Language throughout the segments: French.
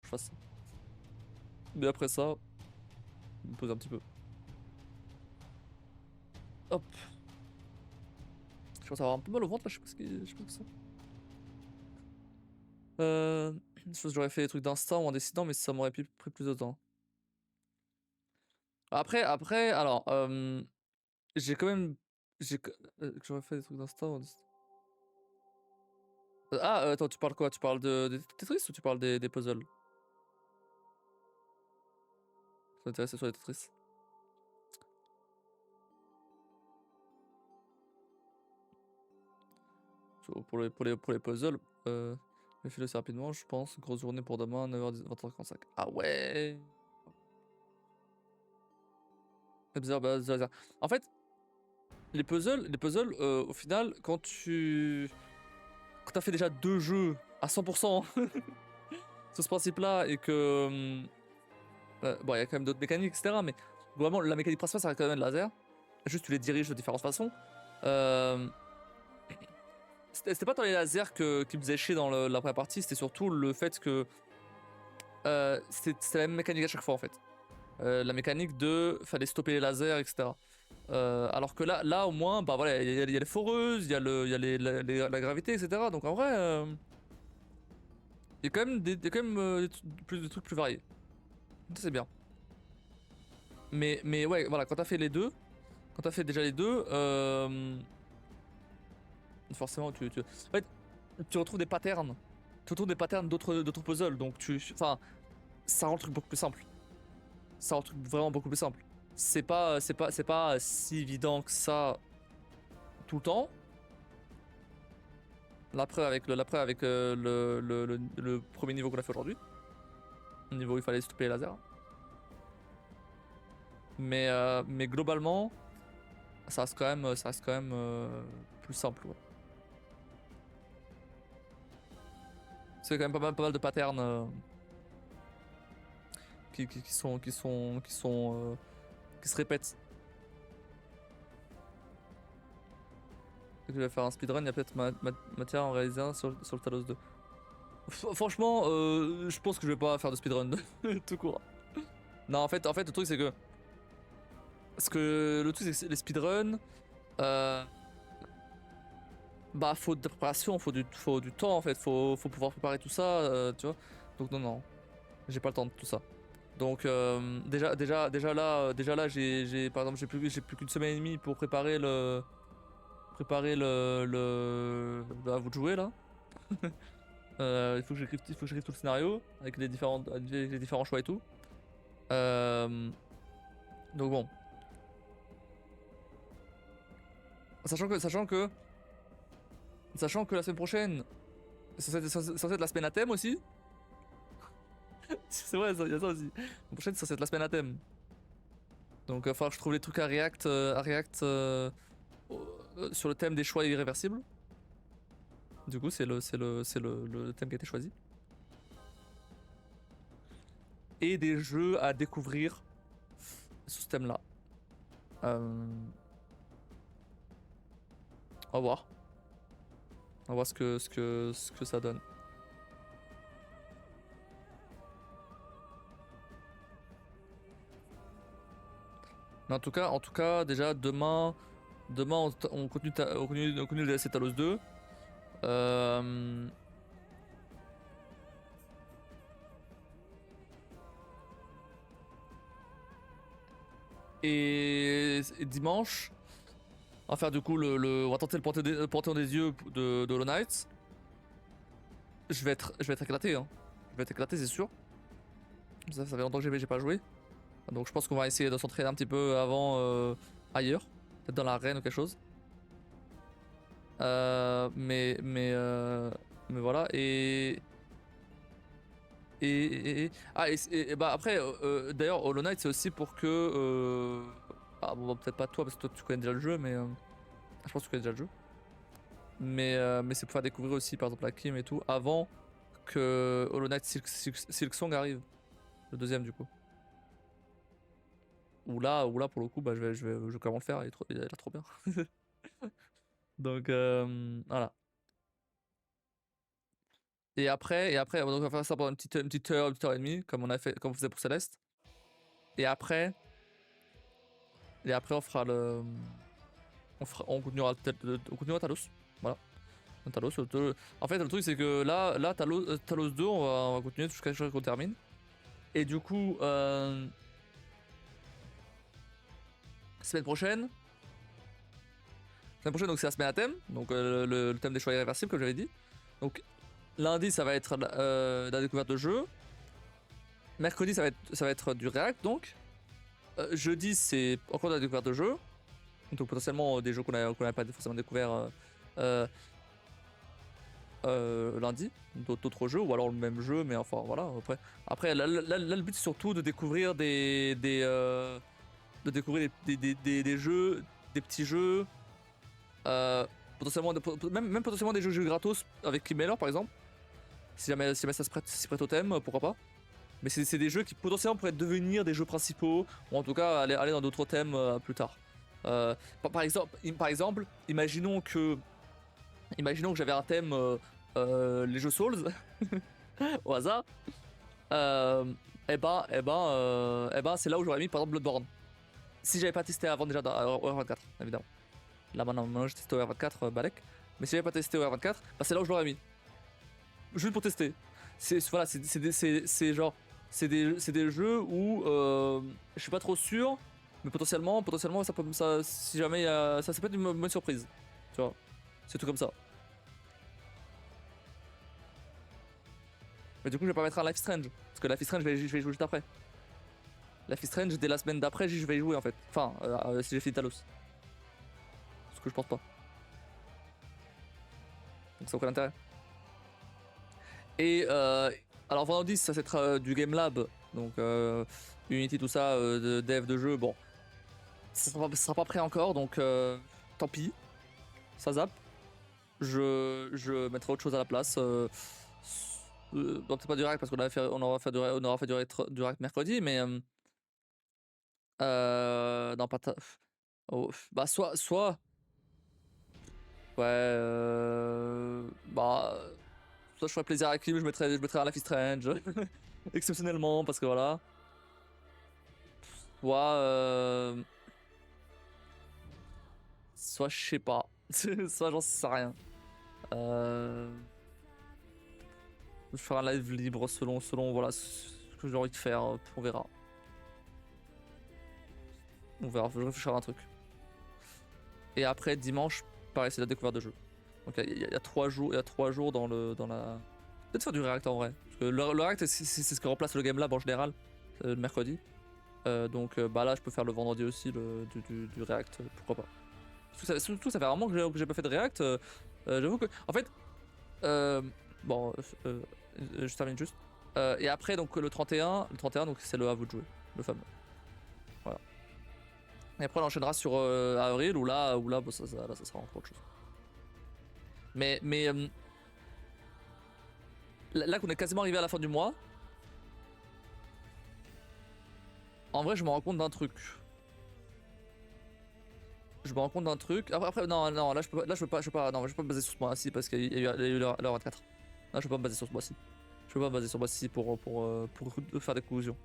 je fasse ça. Mais après ça, je me pose un petit peu. Hop. Je commence à avoir un peu mal au ventre là, je sais pas ce que c'est. Je pense que j'aurais fait des trucs d'instinct ou en décidant, mais ça m'aurait pris plus de temps. Après, alors, j'ai quand même. Que j'aurais fait des trucs d'instinct ou en décidant. Attends, tu parles quoi? Tu parles des Tetris ou tu parles des puzzles? Ça m'intéresse sur les Tetris. Pour les puzzles, je fais assez rapidement, je pense. Grosse journée pour demain, 9h, 20h45. Ah ouais! C'est bizarre, bah, c'est bizarre. En fait, les puzzles, au final, quand t'as fait déjà 2 jeux à 100% sur ce principe-là et que. Bon, il y a quand même d'autres mécaniques, etc. Mais globalement, la mécanique principale, ça reste quand même le laser. Juste, tu les diriges de différentes façons. Euh, C'était pas tant les lasers qui me faisaient chier dans la première partie, c'était surtout le fait que c'était la même mécanique à chaque fois en fait. La mécanique de fallait stopper les lasers, etc. Alors que là au moins, bah voilà, il y a les foreuses, il y a la gravité, etc. Donc en vrai, il y a quand même il y a quand même des trucs plus variés. Ça c'est bien. Mais ouais, voilà, quand t'as fait les deux, quand t'as fait déjà les deux, forcément en fait, tu retrouves des patterns. Tu retrouves des patterns d'autres puzzles, donc enfin, ça rend le truc beaucoup plus simple. Ça rend le truc vraiment beaucoup plus simple. C'est pas si évident que ça tout le temps. La preuve avec le premier niveau qu'on a fait aujourd'hui. Le niveau où il fallait stopper les lasers. Mais globalement, ça reste quand même plus simple. Ouais. C'est quand même pas mal de patterns qui se répètent. Si tu vas faire un speedrun, il y a peut-être matière à en réaliser un sur le Talos 2. Franchement, je pense que je vais pas faire de speedrun tout court. Non, en fait, le truc c'est que. Parce que le truc c'est que les speedruns. Euh, Bah, faut de préparation, faut du temps en fait, faut pouvoir préparer tout ça, tu vois. Donc, non, j'ai pas le temps de tout ça. Donc, déjà là, par exemple, j'ai plus qu'une semaine et demie pour à vous de jouer là. Il faut que j'écrive tout le scénario avec les différents choix et tout. Euh, donc bon, sachant que la semaine prochaine, c'est censé être la semaine à thème aussi. C'est vrai, il y a ça aussi. La prochaine, c'est censé être la semaine à thème. Donc il va falloir que je trouve les trucs à React sur le thème des choix irréversibles. Du coup, c'est le thème qui a été choisi. Et des jeux à découvrir sur ce thème-là. On va voir. On va voir ce que ça donne. Mais en tout cas, déjà demain on continue le DLC Talos 2. Euh, et dimanche, on va faire du coup on va tenter le Panthéon des yeux de Hollow Knight. Je vais être éclaté, hein. Je vais être éclaté, c'est sûr. Ça fait longtemps que j'ai pas joué. Donc je pense qu'on va essayer de s'entraîner un petit peu avant ailleurs. Peut-être dans l'arène ou quelque chose. Mais voilà. Bah après, d'ailleurs, Hollow Knight c'est aussi pour que. Ah bon, bah, peut-être pas toi parce que toi tu connais déjà le jeu, mais. Je pense que tu connais déjà le jeu. Mais c'est pour faire découvrir aussi par exemple la Kim et tout avant que Hollow Knight Silksong arrive. Le deuxième du coup. Ou là pour le coup, bah, je vais comment le faire, il a l'air trop bien. Donc voilà. donc on va faire ça pendant une petite heure et demie, comme on faisait pour Céleste. Et après, on fera le, on continuera Talos, voilà. Talos, en fait, le truc c'est que là Talos 2, on va continuer jusqu'à ce qu'on termine. Et du coup, semaine prochaine, donc c'est la semaine à thème, donc le thème des choix irréversibles, comme j'avais dit. Donc lundi, ça va être la découverte de jeu. Mercredi, ça va être du React, donc. Jeudi, c'est encore de la découverte de jeu. Donc potentiellement des jeux qu'on n'avait pas forcément découvert lundi, d'autres jeux, ou alors le même jeu, mais enfin voilà. Après là, le but c'est surtout de découvrir des jeux, des petits jeux, potentiellement même potentiellement des jeux gratos avec Clip par exemple. Si jamais ça s'y prête au thème, pourquoi pas. Mais c'est des jeux qui potentiellement pourraient devenir des jeux principaux, ou en tout cas aller dans d'autres thèmes plus tard. Par exemple, imaginons que j'avais un thème les jeux Souls au hasard. C'est là où j'aurais mis par exemple Bloodborne. Si j'avais pas testé avant déjà dans OR24, évidemment. Là maintenant j'ai testé OR24 Balek. Mais si j'avais pas testé OR24, bah c'est là où je l'aurais mis. Juste pour tester. C'est genre c'est des jeux où je suis pas trop sûr, mais potentiellement si jamais ça peut être une bonne surprise, tu vois, c'est tout comme ça. Mais du coup je vais pas mettre un Life Strange parce que Life Strange je vais y jouer juste après. Life Strange dès la semaine d'après je vais y jouer en fait. Enfin si j'ai fini Talos, ce que je pense pas. Donc ça aucun intérêt. Et alors vendredi ça c'est du Game Lab, donc Unity tout ça, de dev de jeu, bon ça sera pas prêt encore, donc tant pis, ça zappe. Je mettrai autre chose à la place. Peut-être pas du React parce qu'on aura fait du React mercredi, mais non pas bah soit ouais bah soit je ferai plaisir à Kim, je mettrai un Life is Strange exceptionnellement parce que voilà. Soit je sais pas. Soit j'en sais rien. Je ferai un live libre selon voilà ce que j'ai envie de faire. On verra. Je réfléchirai à un truc. Et après dimanche, pareil, c'est la découverte de jeu. Donc il y a 3 jours, dans la. Peut-être faire du React en vrai. Parce que le React c'est ce qui remplace le Game Lab en général, le mercredi. Donc bah là je peux faire le vendredi aussi du React, pourquoi pas. Surtout ça fait vraiment que j'ai pas fait de React. J'avoue que. En fait. Bon, je termine juste. Et après donc le 31 donc c'est le à vous de jouer, le fameux. Voilà. Et après on enchaînera sur avril où là bon, ça sera encore autre chose. Mais là qu'on est quasiment arrivé à la fin du mois. En vrai je me rends compte d'un truc. Après non là je peux pas me baser sur ce mois-ci parce qu'il y a eu l'heure 24. Là je peux pas me baser sur ce mois-ci. Je peux pas me baser sur ce mois-ci pour faire des conclusions.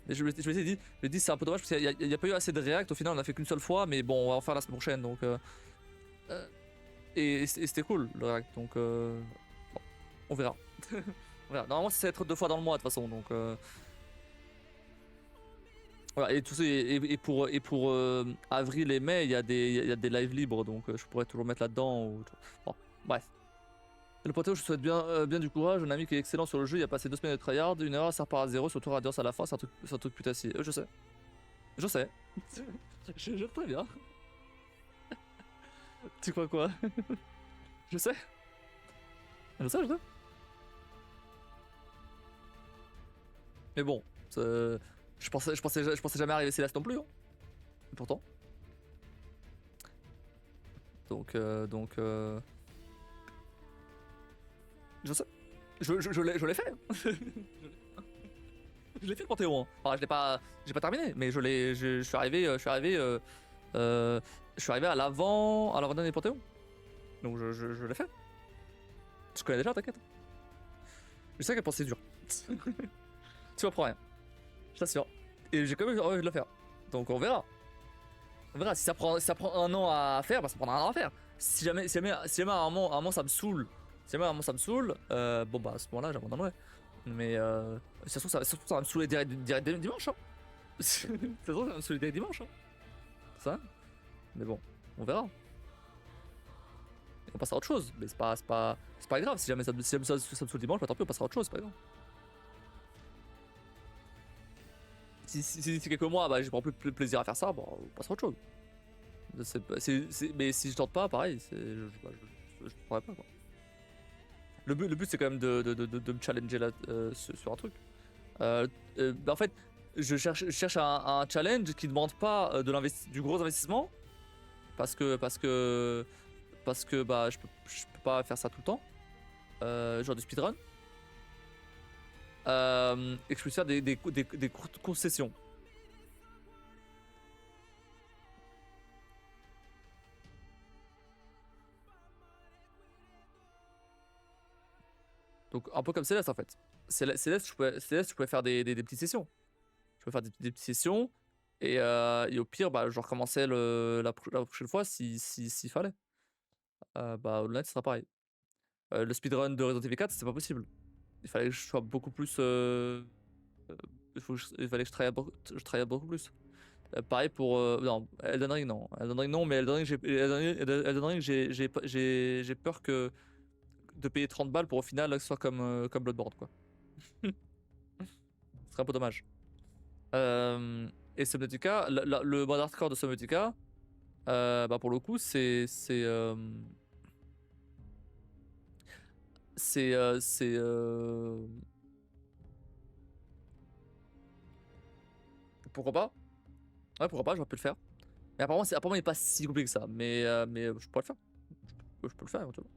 Et je m'étais dit c'est un peu dommage parce qu'il n'y a pas eu assez de React, au final on a fait qu'une seule fois, mais bon on va en faire la semaine prochaine donc et c'était cool le React, donc bon, on verra. On verra. Normalement ça va être 2 fois dans le mois de toute façon, donc voilà. Et tout ça, et pour avril et mai il y a des lives libres, donc je pourrais toujours mettre là-dedans bon bref. Et le poteau, je souhaite bien du courage. Un ami qui est excellent sur le jeu, il a passé 2 semaines de tryhard, une erreur, ça repart à 0, surtout Radiance à la fin, c'est un truc putassier. Je sais. Je sais. je préviens. Tu crois quoi? Je sais. Je sais. Mais bon, je pensais jamais arriver Céleste non plus. Hein. Et pourtant. Donc. Je sais. Je l'ai fait. Je l'ai fait le Panthéon. Hein. Enfin, j'ai pas terminé, mais je suis arrivé à l'avant-dernier Panthéon. Donc je l'ai fait. Je connais déjà, t'inquiète. Je sais à quel point c'est dur. Tu m'apprends rien. Je t'assure. Et j'ai quand même envie de le faire. Donc on verra. On verra. Si ça prend 1 an à faire, bah ça prendra 1 an à faire. Si jamais à un moment ça me saoule. Si jamais à un moment ça me saoule, bon bah à ce moment-là j'abandonnerai. Mais ça se trouve ça va me saouler direct dimanche. Hein. Ça se trouve ça va me saouler direct dimanche. Hein. Ça. Mais bon, on verra. Et on passera à autre chose. Mais c'est pas grave. Si jamais ça me saoule dimanche, bah tant pis, on passera à autre chose, c'est pas grave. Si d'ici quelques mois, bah, je prends plus plaisir à faire ça, bon, on passera à autre chose. Mais si je tente pas, pareil, je pourrais pas quoi. Le but c'est quand même de me challenger là, sur un truc. Bah, en fait, je cherche un challenge qui demande pas du gros investissement parce que bah je peux pas faire ça tout le temps. Genre du speedrun. Et que je puisse faire des courtes concessions. Donc un peu comme Céleste en fait. Céleste, je pouvais faire des petites sessions. Je pouvais faire des petites sessions et au pire, bah, je recommençais la prochaine fois s'il fallait. Bah, online, ce sera pareil. Le speedrun de Resident Evil 4, c'est pas possible. Il fallait que je sois beaucoup plus. Il fallait que je travaille beaucoup plus. Pareil pour. Non, Elden Ring, non. Elden Ring, non, mais Elden Ring, j'ai peur que de payer 30 balles pour au final que ce soit comme Bloodborne, quoi. Ce serait un peu dommage. Et Subnautica, le mode hardcore de Subnautica, bah pour le coup, c'est. Pourquoi pas? Ouais, pourquoi pas, j'aurais pu le faire. Mais apparemment, il est pas si compliqué que ça. Mais je pourrais le faire. Je peux le faire éventuellement.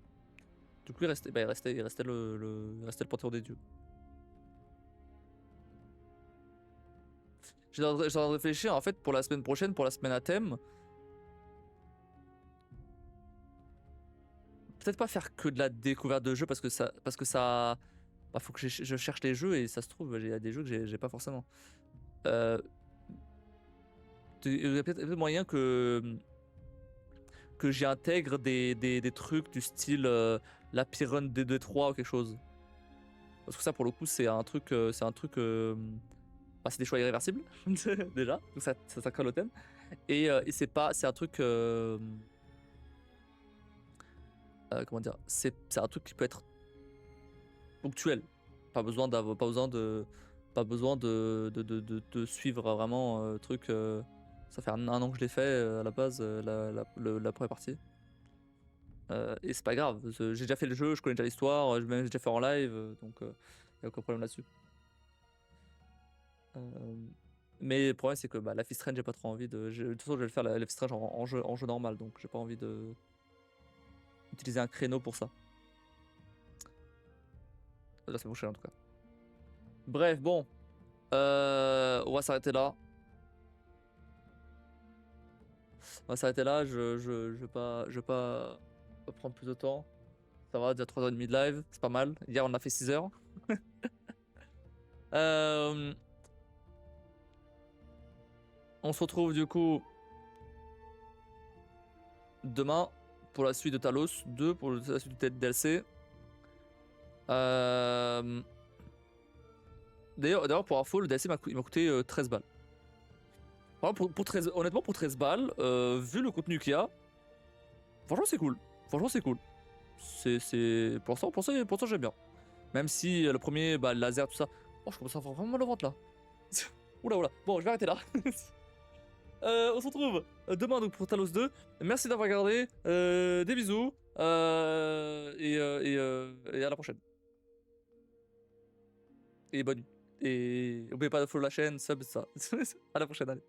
Du coup, il restait le Panthéon des dieux. J'ai en train de réfléchir en fait pour la semaine prochaine, pour la semaine à thème. Peut-être pas faire que de la découverte de jeux parce que ça, bah, faut que je cherche les jeux et ça se trouve il y a des jeux que j'ai pas forcément. Euh, il y a peut-être moyen que j'y intègre des trucs du style la Pyrrhon D2-3 ou quelque chose. Parce que ça pour le coup c'est un truc bah, c'est des choix irréversibles déjà, donc ça colle au thème. Et c'est un truc comment dire, c'est un truc qui peut être ponctuel. Pas besoin de suivre vraiment truc. Ça fait un an que je l'ai fait à la base, la première partie. Et c'est pas grave, j'ai déjà fait le jeu, je connais déjà l'histoire, j'ai déjà fait en live, donc y a aucun problème là-dessus. Mais le problème c'est que bah, Life is Strange, j'ai pas trop envie de. De toute façon, je vais le faire Life is Strange en jeu normal, donc j'ai pas envie de utiliser un créneau pour ça. La semaine prochaine en tout cas. Bref, bon. On va s'arrêter là. On va s'arrêter là. Je vais pas prendre plus de temps. Ça va, déjà 3h30 de live. C'est pas mal. Hier, on a fait 6 heures. On se retrouve du coup demain pour la suite de Talos 2, pour la suite du DLC. D'ailleurs, pour info, le DLC il m'a coûté 13 balles. Honnêtement, pour 13 balles, vu le contenu qu'il y a, franchement, c'est cool. Franchement, c'est cool. Pour ça, j'aime bien. Même si le premier, bah, le laser, tout ça. Oh, je commence à avoir vraiment mal au ventre là. Oula. Bon, je vais arrêter là. On se retrouve demain donc pour Talos 2. Merci d'avoir regardé. Des bisous. Et à la prochaine. Et bonne nuit. Et n'oubliez pas de follow la chaîne, sub, ça. À la prochaine, allez.